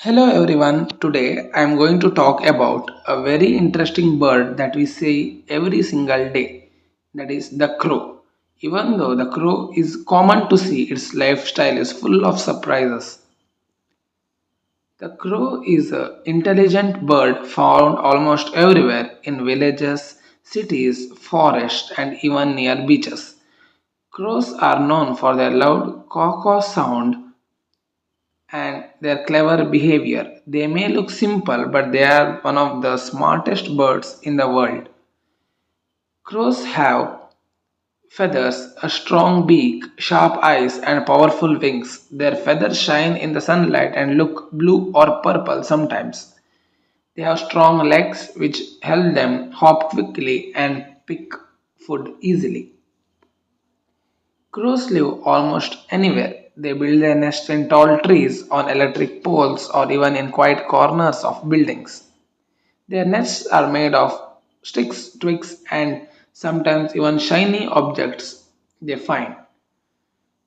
Hello everyone. Today I am going to talk about a very interesting bird that we see every single day. That is the crow. Even though the crow is common to see, its lifestyle is full of surprises. The crow is an intelligent bird found almost everywhere in villages, cities, forests, and even near beaches. Crows are known for their loud caw sound and their clever behavior. They may look simple, but they are one of the smartest birds in the world. Crows have feathers, a strong beak, sharp eyes, and powerful wings. Their feathers shine in the sunlight and look blue or purple sometimes. They have strong legs which help them hop quickly and pick food easily. Crows live almost anywhere. They build their nest in tall trees, on electric poles, or even in quiet corners of buildings. Their nests are made of sticks, twigs, and sometimes even shiny objects they find.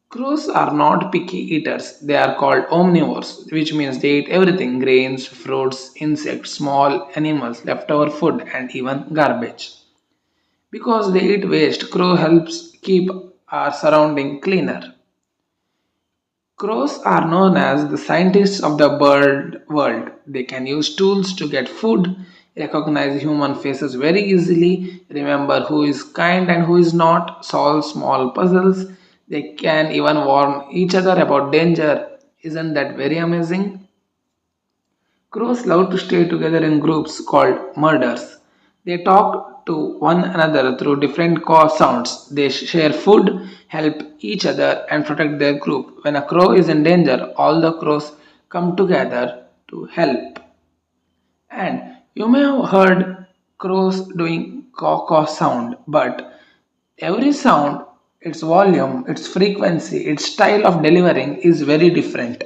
Crows are not picky eaters. They are called omnivores, which means they eat everything grains, fruits, insects, small animals, leftover food, and even garbage. Because they eat waste, crow helps keep our surrounding cleaner. Crows are known as the scientists of the bird world. They can use tools to get food, recognize human faces very easily, remember who is kind and who is not, solve small puzzles. They can even warn each other about danger. Isn't that very amazing? Crows love to stay together in groups called murders. They talk to one another through different caw sounds. They share food, help each other, and protect their group. When a crow is in danger, all the crows come together to help. And you may have heard crows doing caw sound, but every sound, its volume, its frequency, its style of delivering is very different.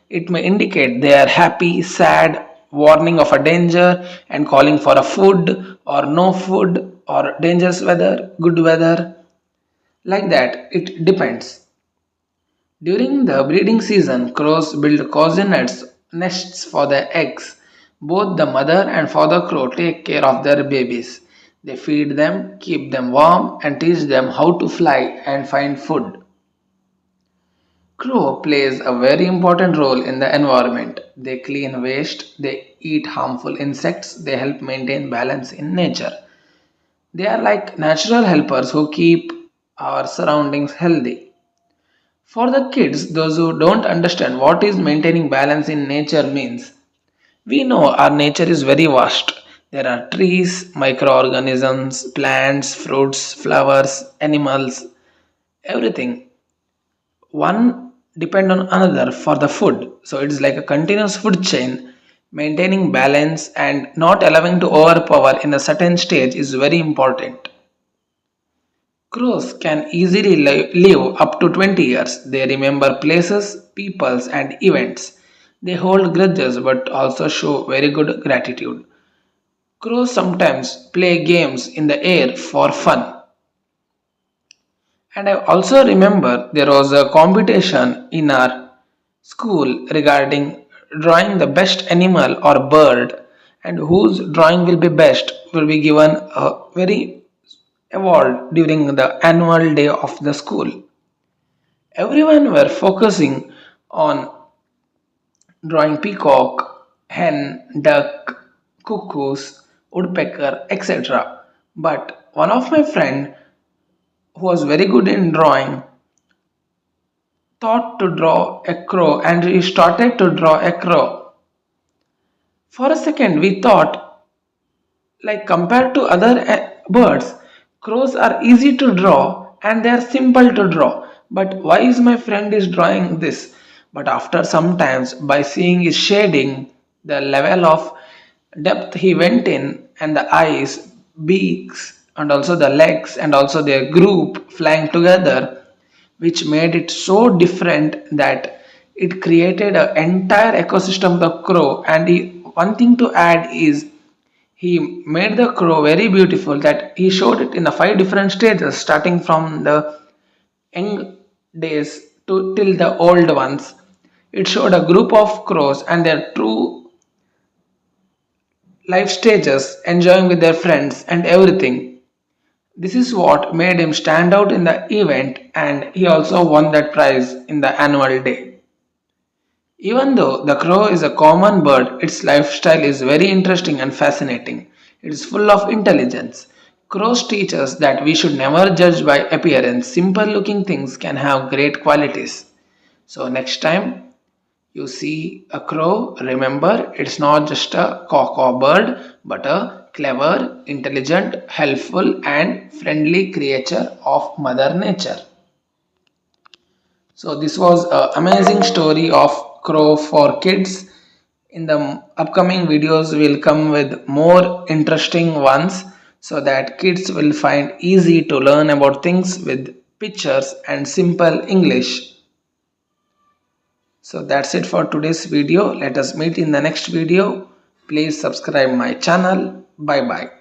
It may indicate they are happy, sad, warning of a danger, and calling for a food or no food or dangerous weather, good weather. Like that, it depends. During the breeding season, crows build cozy nests for their eggs. Both the mother and father crow take care of their babies. They feed them, keep them warm, and teach them how to fly and find food. Crow plays a very important role in the environment. They clean waste, they eat harmful insects, they help maintain balance in nature. They are like natural helpers who keep our surroundings healthy. For the kids, those who don't understand what is maintaining balance in nature means, we know our nature is very vast. There are trees, microorganisms, plants, fruits, flowers, animals, everything. One depend on another for the food. So it's like a continuous food chain. Maintaining balance and not allowing to overpower in a certain stage is very important. Crows can easily live up to 20 years. They remember places, peoples, and events. They hold grudges but also show very good gratitude. Crows sometimes play games in the air for fun. And I also remember there was a competition in our school regarding drawing the best animal or bird, and whose drawing will be best will be given a very award during the annual day of the school. Everyone were focusing on drawing peacock, hen, duck, cuckoos, woodpecker, etc. But one of my friend who was very good in drawing thought to draw a crow and he started to draw a crow. For a second we thought, like compared to other birds, crows are easy to draw and they are simple to draw. But why is my friend is drawing this? But after some times, by seeing his shading, the level of depth he went in, and the eyes, beaks, and also the legs, and also their group flying together, which made it so different that it created an entire ecosystem of the crow. And one thing to add is he made the crow very beautiful that he showed it in the five different stages starting from the young days to till the old ones. It showed a group of crows and their true life stages, enjoying with their friends and everything. This is what made him stand out in the event, and he also won that prize in the annual day. Even though the crow is a common bird, its lifestyle is very interesting and fascinating. It is full of intelligence. Crows teach us that we should never judge by appearance. Simple looking things can have great qualities. So, next time you see a crow, remember it's not just a caw bird, but a clever, intelligent, helpful, and friendly creature of Mother Nature. So this was an amazing story of crow for kids. In the upcoming videos, we'll come with more interesting ones so that kids will find easy to learn about things with pictures and simple English. So that's it for today's video. Let us meet in the next video. Please subscribe my channel. Bye bye.